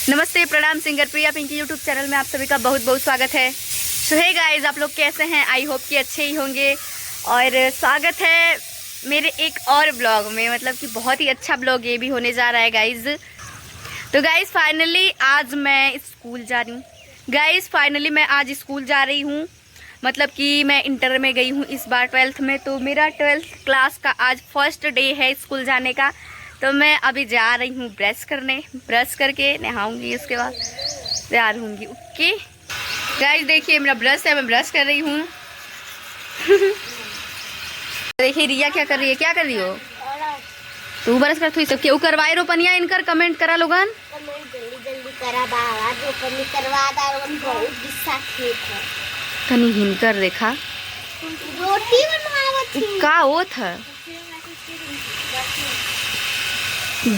नमस्ते, प्रणाम। सिंगर प्रिया Pinky YouTube channel में आप सभी का बहुत बहुत स्वागत है। सो हे गाइस, आप लोग कैसे हैं? आई होप कि अच्छे ही होंगे। और स्वागत है मेरे एक और ब्लॉग में, मतलब कि बहुत ही अच्छा ब्लॉग ये भी होने जा रहा है गाइस। तो गाइस फाइनली आज मैं स्कूल जा रही हूँ। गाइस फाइनली मैं आज स्कूल जा रही हूँ, मतलब कि मैं इंटर में गई हूँ इस बार 12th में। तो मेरा 12th क्लास का आज फर्स्ट डे है स्कूल जाने का। तो मैं अभी जा रही हूँ ब्रश करने, ब्रश करके नहाऊंगी, उसके बाद तैयार होंगी। ओके गाइस, देखिए मेरा ब्रश है, मैं ब्रश कर रही हूँ। देखिए रिया क्या कर रही है। क्या कर रही हो तू? ब्रश कर। तो क्यों करवाए रोपनिया इनकर? कमेंट करा लोगन, कमेंट जल्दी करा बाबा, जो कमी करवा दा लोगन बहुत गुस्सा खेत है। कनी हिनकर देखा रोटी बनवावत थी का वो था।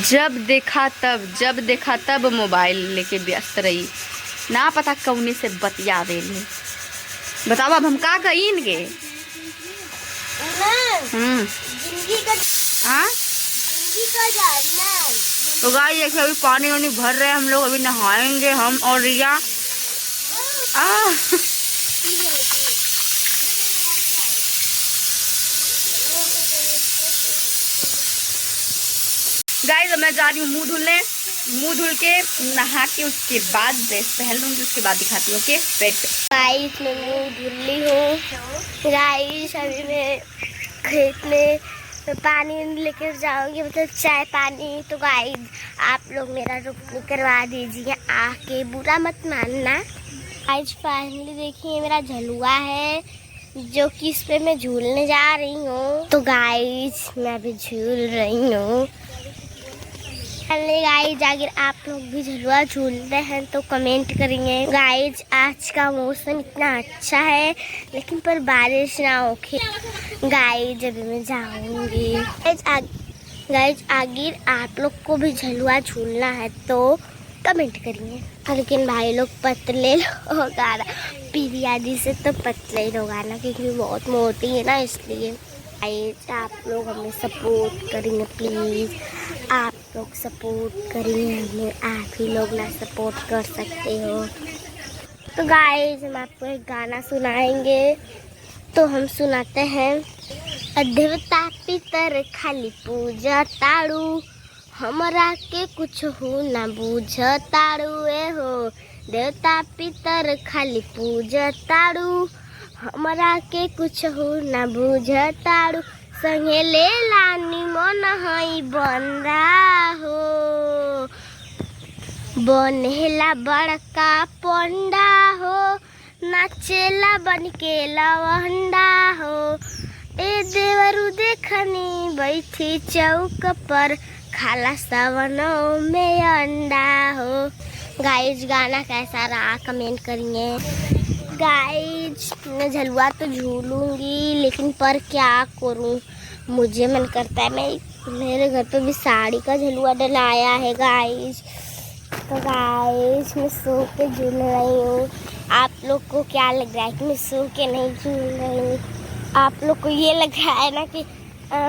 जब देखा तब मोबाइल लेके व्यस्त रही, ना पता कौने से बतिया दे ले। बताओ अब हम का कही इनके। जिंदगी का जानना। तो गाइस देखिए अभी पानी वानी भर रहे हैं हम लोग, अभी नहाएंगे हम और रिया। गाइस मैं जा रही हूँ मुंह धुलने। मुंह धुल के नहा के उसके बाद ड्रेस पहन लूंगी, उसके बाद दिखाती हूँ। Okay wait. गाइस मैं मुँह धुली हूँ। गाइस अभी मैं खेत में पानी लेकर जाऊंगी, मतलब चाय पानी। तो गाइस आप लोग मेरा रोपनी करवा दीजिए आके, बुरा मत मानना। गाइस फाइनली देखिए मेरा झलुआ है जो कि इस पे मैं झूलने जा रही हूँ। तो गाइस मैं अभी झूल रही हूँ। गाइस अगर आप लोग भी झुलुआ झूलते हैं तो कमेंट करेंगे। गाइस आज का मौसम इतना अच्छा है लेकिन पर बारिश ना होके। गाइस जब मैं जाऊंगी गाइस अगर आप लोग को भी झुलुआ झूलना है तो कमेंट करिए। लेकिन भाई लोग पतले लोग आना, प्रिया जी से तो पतले ही लोग आना क्योंकि बहुत मोटी है ना, इसलिए। गाइस आप लोग हमें सपोर्ट करेंगे प्लीज़। आप लोग सपोर्ट करिए हमें, आप ही लोग ना सपोर्ट कर सकते हो। तो गाइस हम आपको एक गाना सुनाएंगे, तो हम सुनाते हैं। देवता पितर खाली पूजा ताड़ू, हमरा के कुछ हो ना बूझ ताड़ू। ए हो देवता पितर खाली पूजा ताड़ू, हमरा के कुछ हो ना बूझ ताड़ू। संगे ले लानी मन हई बंदा हो, बनेला बड़का पंडा हो, नाचेला बन के लवंडा हो। ए देवरू देखनी बैठी चौक पर, खाला सवनों में अंडा हो। गाइस गाना कैसा रहा कमेंट करिए। गाइस मैं झलुआ तो झूलूंगी लेकिन पर क्या करूं, मुझे मन करता है मेरे घर पे भी साड़ी का झलुआ डलाया है गाइस। तो गाइस मैं सो के झूल रही हूँ। आप लोग को क्या लग रहा है कि मैं सो के नहीं झूल रही हूँ? आप लोग को ये लग रहा है ना कि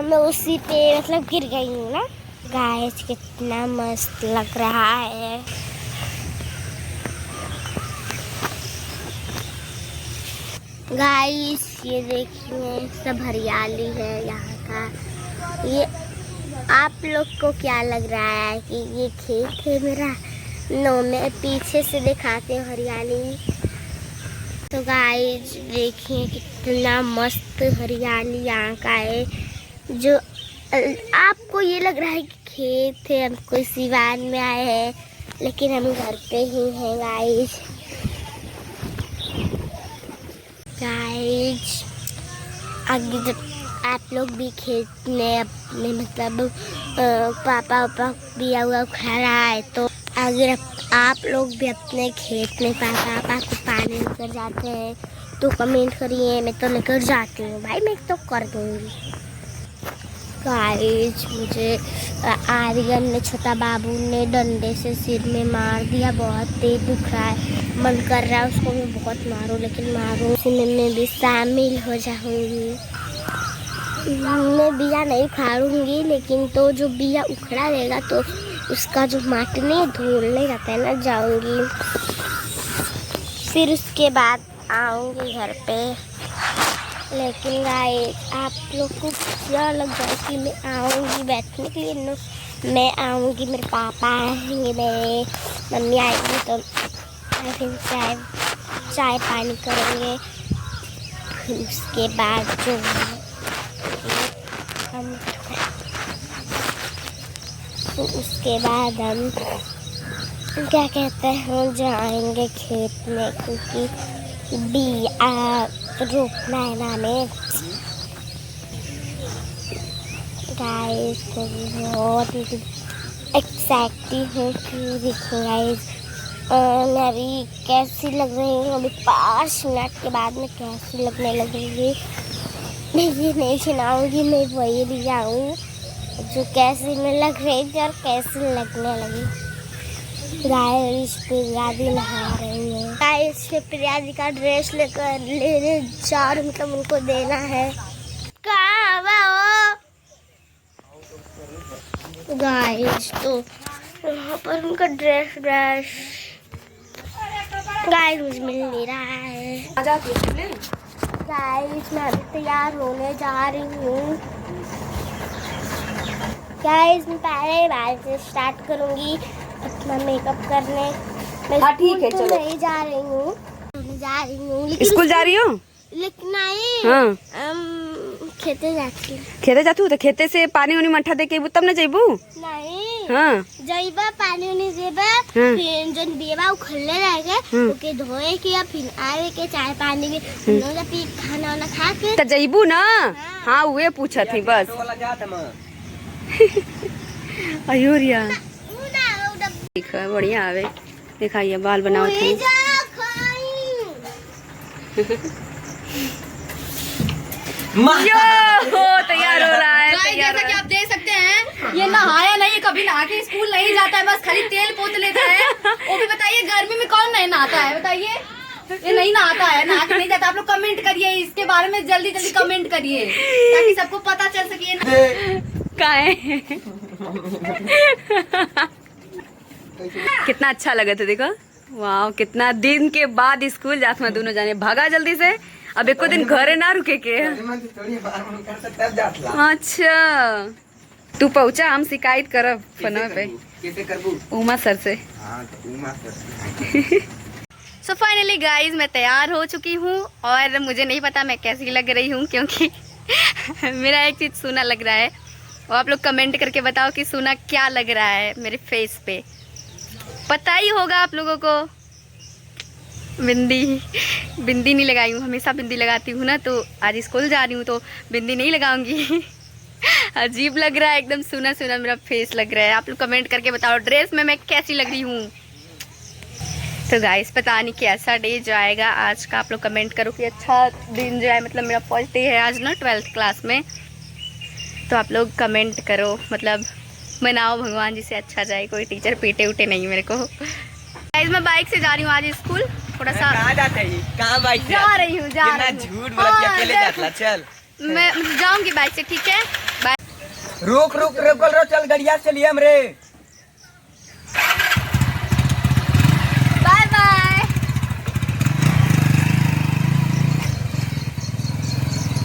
मैं उसी पे मतलब गिर गई हूँ ना। गाइस कितना मस्त लग रहा है। गाइस ये देखिए सब हरियाली है यहाँ का। ये आप लोग को क्या लग रहा है कि ये खेत है मेरा? नो मैं पीछे से दिखाते हूँ हरियाली। तो गाइस देखिए कितना मस्त हरियाली यहाँ का है। जो आपको ये लग रहा है कि खेत है, हम कोई सिवान में आए हैं लेकिन हम घर पे ही हैं गाइस। गाइस आगे जब आप लोग भी खेत में अपने मतलब पापा बिया हुआ खा रहा है, तो अगर आप लोग भी अपने खेत में पापा को पानी लेकर जाते हैं तो कमेंट करिए। मैं तो लेकर जाती हूँ भाई, मैं तो कर दूँगी। गाइस मुझे आर्यन ने, छोटा बाबू ने डंडे से सिर में मार दिया, बहुत तेज दुख रहा है। मन कर रहा है उसको मैं बहुत मारूं, लेकिन मारूं मैं भी शामिल हो जाऊंगी। मैं बिया नहीं उखाड़ूंगी, लेकिन तो जो बिया उखड़ा रहेगा तो उसका जो माटी नहीं धुलने जाता है ना, जाऊंगी। फिर उसके बाद आऊंगी घर पे। लेकिन गाइस आप लोग को क्या लग रहा है कि मैं आऊंगी बैठने के लिए? नो, मैं आऊंगी, मेरे पापा आएंगे, मेरे मम्मी आएंगी, तो फिर चाय पानी करेंगे। फिर उसके बाद जो हम क्या कहते हैं, जाएंगे खेत में, क्योंकि बिया रोपना है ना हमें। गाइस बहुत एक्साइटेड हूँ कि देखो गाइस मैं अभी कैसी लग रही हूँ। अभी 5 मिनट के बाद मैं कैसी लगने लगूंगी मैं ये नहीं सुनाऊंगी, मैं वही भी जाऊँ जो कैसी मैं लग रही थी और कैसी लगने लगी। गाइस प्रिया दी नहा रही है। गाइस प्रिया दी का ड्रेस लेने जा रही, मतलब उनको देना है। कहाँ वो गाइस? तो वहाँ पर उनका ड्रेस गाइस मुझे मिल नहीं रहा है। गाइस मैं अभी तैयार होने जा रही हूँ। गाइस मैं पहले बार से स्टार्ट करूँगी अपना मेकअप करने। मैं ठीक है, तो चलो। नहीं जा रही हूँ, स्कूल जा रही हो? लेकिन नहीं, हाँ। खेते जाती हूँ। खेते जातू तो खेते से पानी उनी मट्ठा दे के अइबू तब न जइबू? नहीं, हाँ। जइबा पानी उनी देबा, हाँ। फिर जन बेबा उखले रहेगा, ओके धोए के, फिर आवे के चाय पानी भी उन्होंने पी, खाना वाना खा के त जइबू ना? हाँ उहे पूछत थी बस। अयोरिया ठीक है, बढ़िया आवे। दिखाइए बाल बनाओ थे। तैयार हो रहा है। जैसा कि आप देख सकते हैं, ये नहाया नहीं, कभी नहा के स्कूल नहीं जाता है, बस खाली तेल पोत लेता है। वो भी बताइए गर्मी में कौन नहीं नहाता है? बताइए, ये नहीं नहाता है, नहा के नहीं जाता। आप लोग कमेंट करिए इसके बारे में, जल्दी जल्दी कमेंट करिए ताकि सबको पता चल सके। कितना अच्छा लगा था देखो। वाह, कितना दिन के बाद स्कूल जात में दोनों जाने। भागा जल्दी से, अब एको दिन घरे ना रुके के। अच्छा तू पहुँचा, हम शिकायत करब फोन पे उमा सर से। सो फाइनली गाइज मैं तैयार हो चुकी हूँ और मुझे नहीं पता मैं कैसी लग रही हूँ, क्योंकि मेरा एक चीज़ सोना लग रहा है। और आप लोग कमेंट करके बताओ कि सोना क्या लग रहा है मेरे फेस पे। पता ही होगा आप लोगों को। बिंदी नहीं लगाई हूँ, हमेशा बिंदी लगाती हूँ ना, तो आज स्कूल जा रही हूँ तो बिंदी नहीं लगाऊंगी। अजीब लग रहा है, एकदम सुना सुना मेरा फेस लग रहा है। आप लोग कमेंट करके बताओ ड्रेस में मैं कैसी लग रही हूँ। तो गाइस पता नहीं कैसा डे जाएगा आज का। आप लोग कमेंट करो कि अच्छा दिन जाए, मतलब मेरा फर्स्ट डे है आज ना 12th क्लास में। तो आप लोग कमेंट करो, मतलब मनाओ भगवान जी से अच्छा जाए, कोई टीचर पीटे उटे नहीं मेरे को। गाइस मैं बाइक से जा रही हूँ आज स्कूल। थोड़ा सा कहाँ जाते हैं? कहाँ बाइक से? जा रही हूँ झूठ बोलती है, अकेले जाता चल। मैं जाऊंगी बाइक से, ठीक है? बाय। रोक चल गड़िया चलिए हमरे।